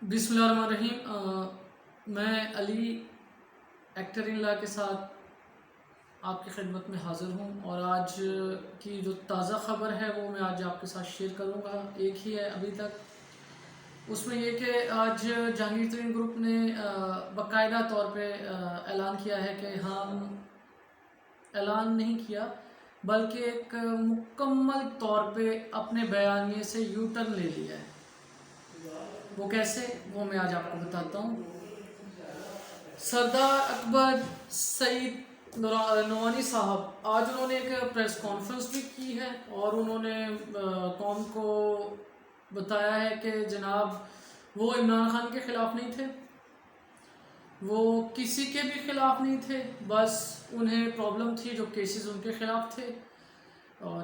बिस्मिल्लाहिर्रहमानिर्रहीम। मैं Ali actor in ला के साथ आपकी खिदमत में हाज़िर हूँ और आज की जो ताज़ा ख़बर है वो मैं आज आपके साथ शेयर करूँगा। एक ही है अभी तक, उसमें ये कि आज जहांगीर तरीन ग्रुप ने बाकायदा तौर पे ऐलान किया है कि हम ऐलान नहीं किया बल्कि एक मुकम्मल तौर पे अपने बयानिए से यू टर्न ले लिया है। वो कैसे, वो मैं आज आपको बताता हूँ। सरदार अकबर सईद नवानी साहब आज उन्होंने एक प्रेस कॉन्फ्रेंस भी की है और उन्होंने कौम को बताया है कि जनाब वो इमरान खान के ख़िलाफ़ नहीं थे, वो किसी के भी ख़िलाफ़ नहीं थे, बस उन्हें प्रॉब्लम थी जो केसेस उनके ख़िलाफ़ थे। और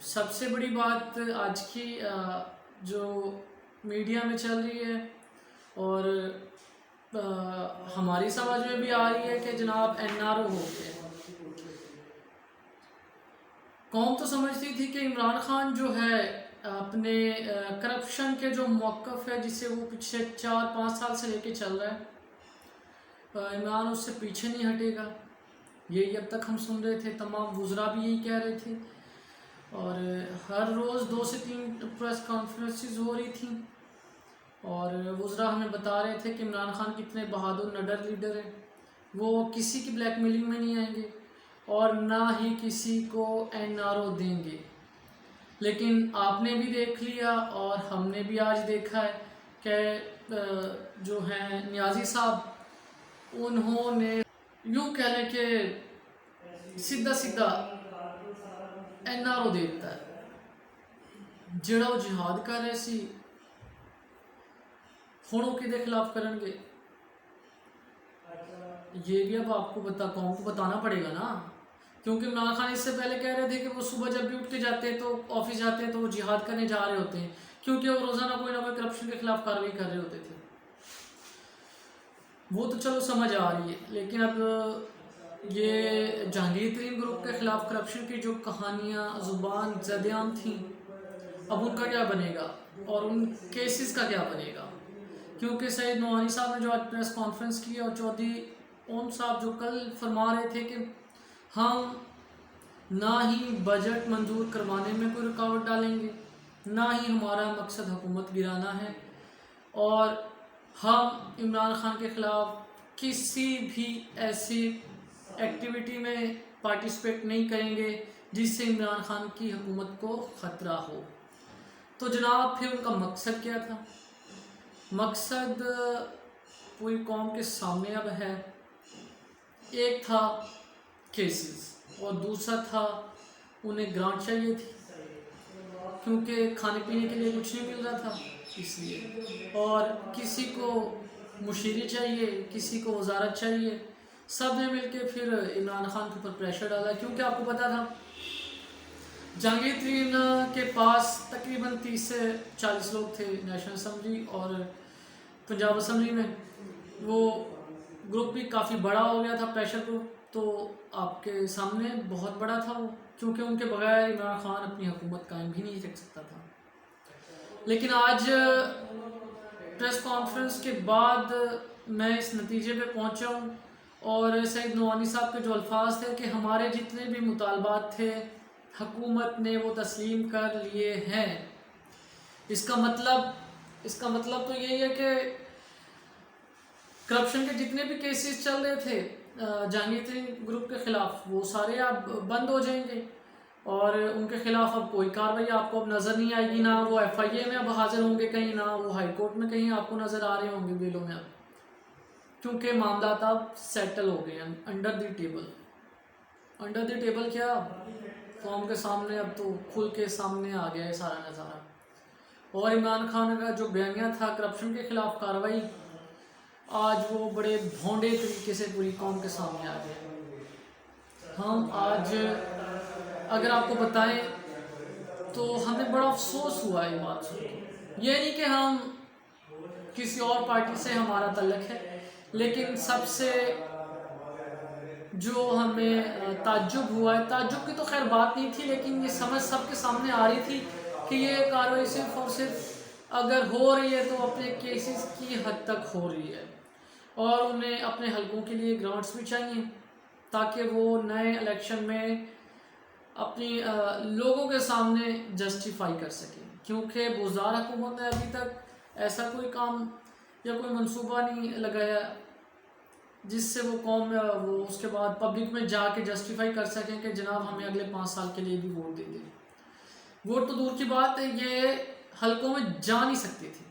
सबसे बड़ी बात आज की जो मीडिया में चल रही है और हमारी समझ में भी आ रही है कि जनाब NRO हो गए। कौम तो समझती थी कि इमरान खान जो है अपने करप्शन के जो मौक़िफ़ है जिसे वो पिछले 4-5 साल से लेके चल रहा है, इमरान उससे पीछे नहीं हटेगा। यही अब तक हम सुन रहे थे, तमाम वुज़रा भी यही कह रहे थे और हर रोज़ 2 से 3 प्रेस कॉन्फ्रेंसेस हो रही थी और वुज़रा हमें बता रहे थे कि इमरान खान कितने बहादुर निडर लीडर हैं, वो किसी की ब्लैकमेलिंग में नहीं आएंगे और ना ही किसी को NRO देंगे। लेकिन आपने भी देख लिया और हमने भी आज देखा है कि जो हैं नियाज़ी साहब, उन्होंने यूँ कह लें कि सीधा सीधा NRO दे दिता है ਜਿਹੜਾ ਉਹ जिहाद कर रहे सी हुण वो किहदे खिलाफ करनगे। ये भी अब आपको कौम को बताना पड़ेगा ना, क्योंकि इमरान खान इससे पहले कह रहे थे कि वो सुबह जब भी उठ के जाते हैं तो ऑफिस जाते हैं तो वो जिहाद करने जा रहे होते हैं, क्योंकि वो रोज़ाना कोई ना कोई करप्शन के खिलाफ कार्रवाई कर रहे होते थे। वो तो चलो समझ आ रही है, लेकिन अब ये जहांगीर तरीन ग्रुप के खिलाफ करप्शन की जो कहानियाँ ज़ुबान ज़देआम थी, अब उनका क्या बनेगा और उन केसेस का क्या बनेगा। क्योंकि सईद नवानी साहब ने जो आज प्रेस कॉन्फ्रेंस की और चौधरी ओम साहब जो कल फरमा रहे थे कि हम ना ही बजट मंजूर करवाने में कोई रुकावट डालेंगे, ना ही हमारा मकसद हुकूमत गिराना है और हम इमरान खान के ख़िलाफ़ किसी भी ऐसी एक्टिविटी में पार्टिसिपेट नहीं करेंगे जिससे इमरान खान की हुकूमत को ख़तरा हो। तो जनाब फिर उनका मकसद क्या था? मकसद पूरी कौम के सामने अब है। एक था केसेस और दूसरा था उन्हें ग्रांट चाहिए थी, क्योंकि खाने पीने के लिए कुछ नहीं मिल रहा था इसलिए, और किसी को मुशीरी चाहिए, किसी को वजारत चाहिए। सब ने मिलके फिर इमरान खान के ऊपर प्रेशर डाला, क्योंकि आपको पता था जहांगीर तरीन के पास तकरीबन 30 से 40 लोग थे नेशनल असम्बली और पंजाब असम्बली में। वो ग्रुप भी काफ़ी बड़ा हो गया था, प्रेशर ग्रुप तो आपके सामने बहुत बड़ा था वो, क्योंकि उनके बगैर इमरान खान अपनी हुकूमत कायम भी नहीं रख सकता था। लेकिन आज प्रेस कॉन्फ्रेंस के बाद मैं इस नतीजे पे पहुंचा हूँ और सईद नवानी साहब के जो अल्फाज थे कि हमारे जितने भी मुतालबात थे हुकूमत ने वो तस्लीम कर लिए हैं। इसका मतलब तो यही है कि करप्शन के जितने भी केसेस चल रहे थे जहांगीर तरीन ग्रुप के ख़िलाफ़, वो सारे अब बंद हो जाएंगे और उनके ख़िलाफ़ अब कोई कार्रवाई आपको अब नज़र नहीं आएगी। ना वो FIA में अब हाज़िर होंगे कहीं, ना वो हाई कोर्ट में कहीं आपको नज़र आ रहे होंगे बेलों में अब, क्योंकि मामला अब सेटल हो गए हैं अंडर द टेबल। क्या कौम के सामने अब तो खुल के सामने आ गया है सारा नज़ारा। और इमरान खान का जो बयानिया था करप्शन के ख़िलाफ़ कार्रवाई, आज वो बड़े भोंडे तरीके से पूरी कौम के सामने आ गए। हम आज अगर आपको बताएं तो हमें बड़ा अफसोस हुआ ये बात सुन के। ये नहीं कि हम किसी और पार्टी से हमारा तल्लक है, लेकिन सबसे जो हमें ताज्जुब हुआ है, ताज्जुब की तो खैर बात नहीं थी, लेकिन ये समझ सबके सामने आ रही थी कि ये कार्रवाई सिर्फ और सिर्फ अगर हो रही है तो अपने केसेस की हद तक हो रही है, और उन्हें अपने हलकों के लिए ग्रांट्स भी चाहिए ताकि वो नए इलेक्शन में अपनी लोगों के सामने जस्टिफाई कर सकें। क्योंकि बुज़दार हुकूमत ने अभी तक ऐसा कोई काम या कोई मंसूबा नहीं लगाया जिससे वो कौम वो उसके बाद पब्लिक में जाके जस्टिफाई कर सकें कि जनाब हमें अगले 5 साल के लिए भी वोट दे दें। वोट तो दूर की बात है, ये हलकों में जा नहीं सकती थी।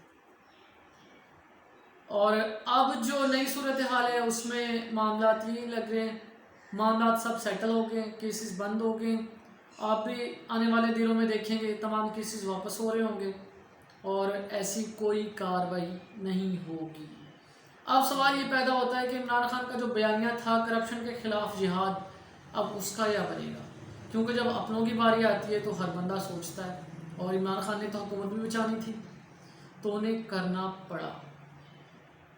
और अब जो नई सूरत हाल है उसमें मामला ये लग रहे हैं, मामला सब सेटल हो गए, केसेस बंद हो गए। आप भी आने वाले दिनों में देखेंगे तमाम केसेस वापस हो रहे होंगे और ऐसी कोई कार्रवाई नहीं होगी। अब सवाल ये पैदा होता है कि इमरान खान का जो बयानिया था करप्शन के ख़िलाफ़ जिहाद, अब उसका क्या बनेगा? क्योंकि जब अपनों की बारी आती है तो हर बंदा सोचता है, और इमरान खान ने तो हुकूमत भी बचानी थी तो उन्हें करना पड़ा।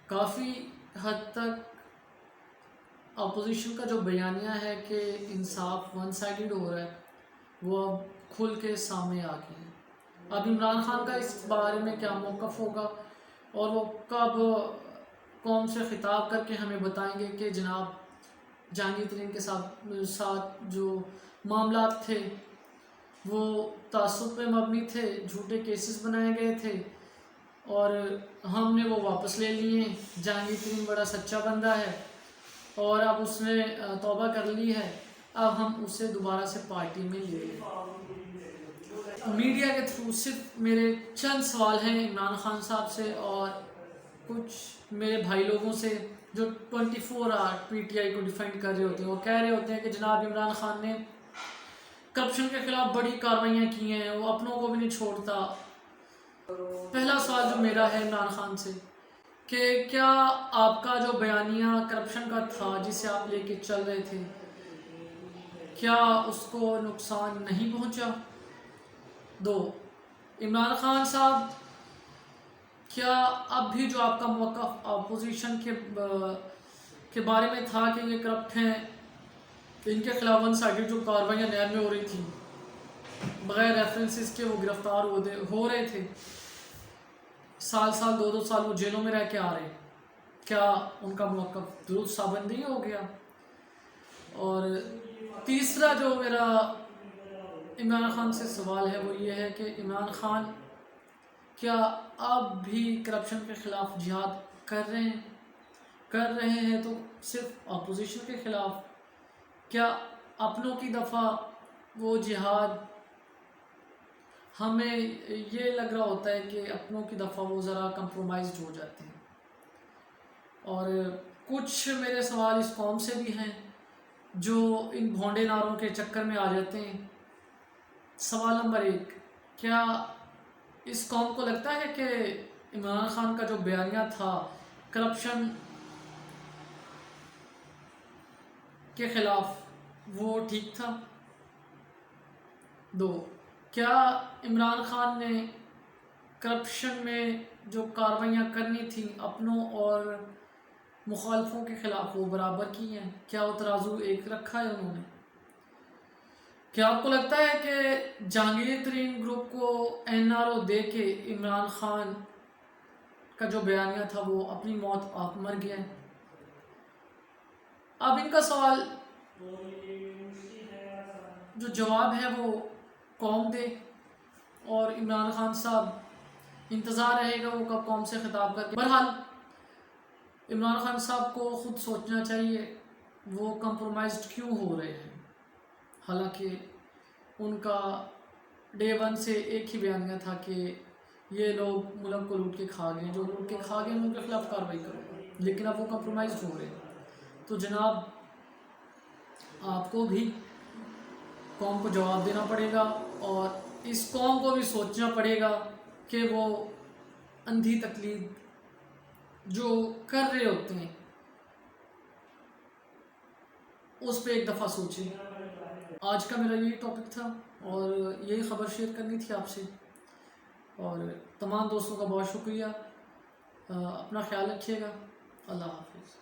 काफ़ी हद तक अपोजिशन का जो बयानिया है कि इंसाफ वन साइडेड हो रहा है, वो अब खुल के सामने आ गए हैं। अब इमरान खान का इस बारे में क्या मौक़िफ़ होगा और वो कब कौम से ख़िताब करके हमें बताएंगे कि जनाब जहांगीर तरीन के साथ जो मामला थे वो तासुब पे मबनी थे, झूठे केसेस बनाए गए थे और हमने वो वापस ले लिए। जहांगीर तरीन बड़ा सच्चा बंदा है और अब उसने तौबा कर ली है, अब हम उसे दोबारा से पार्टी में ले लें। मीडिया के थ्रू सिर्फ मेरे चंद सवाल हैं इमरान खान साहब से और कुछ मेरे भाई लोगों से जो 24 आवर पीटीआई को डिफेंड कर रहे होते हैं। वो कह रहे होते हैं कि जनाब इमरान खान ने करप्शन के खिलाफ बड़ी कार्रवाइयाँ की हैं, वो अपनों को भी नहीं छोड़ता। पहला सवाल जो मेरा है इमरान खान से कि क्या आपका जो बयानिया करप्शन का था जिसे आप लेके चल रहे थे, क्या उसको नुकसान नहीं पहुंचा? 2, इमरान खान साहब क्या अब भी जो आपका मौक़िफ़ अपोजिशन के बारे में था कि ये करप्ट हैं, इनके खिलाफ वन साइडेड जो कार्रवाइयाँ नैब में हो रही थी बग़ैर रेफरेंसेस के वो गिरफ़्तार हो रहे थे, साल 2-2 साल वो जेलों में रह के आ रहे हैं, क्या उनका मौक़िफ़ दुरुस्त साबित नहीं हो गया? और तीसरा जो मेरा इमरान खान से सवाल है वो ये है कि इमरान खान क्या अब भी करप्शन के ख़िलाफ़ जिहाद कर रहे हैं? कर रहे हैं तो सिर्फ अपोजिशन के ख़िलाफ़, क्या अपनों की दफ़ा वो जिहाद हमें ये लग रहा होता है कि अपनों की दफ़ा वो ज़रा कंप्रोमाइज़ हो जाते हैं? और कुछ मेरे सवाल इस कौम से भी हैं जो इन भोंडे नारों के चक्कर में आ जाते हैं। सवाल नंबर 1, क्या इस कौम को लगता है कि इमरान खान का जो बयानिया था करप्शन के ख़िलाफ़ वो ठीक था? 2, क्या इमरान खान ने करप्शन में जो कार्रवाइयाँ करनी थी अपनों और मुखालफों के ख़िलाफ़ वो बराबर की हैं? क्या वो तराजू एक रखा है उन्होंने? क्या आपको लगता है कि जहांगीर तरीन ग्रुप को एनआरओ दे के इमरान खान का जो बयानिया था वो अपनी मौत आप मर गया है? अब इनका सवाल जो जवाब है वो कौम दे और इमरान खान साहब इंतज़ार रहेगा वो कब कौम से ख़िताब करके। बहरहाल इमरान खान साहब को ख़ुद सोचना चाहिए वो कंप्रोमाइज़्ड क्यों हो रहे हैं। हालांकि उनका डे 1 से एक ही बयानिया था कि ये लोग मुल्क को लूट के खा गए, जो लूट के खा गए उनके ख़िलाफ़ कार्रवाई करो, लेकिन अब वो कंप्रोमाइज़ हो रहे हैं। तो जनाब आपको भी कौम को जवाब देना पड़ेगा और इस कौम को भी सोचना पड़ेगा कि वो अंधी तकलीद जो कर रहे होते हैं उस पर एक दफ़ा सोचें। आज का मेरा यही टॉपिक था और यही ख़बर शेयर करनी थी आपसे, और तमाम दोस्तों का बहुत शुक्रिया। अपना ख्याल रखिएगा। अल्लाह हाफ़िज़।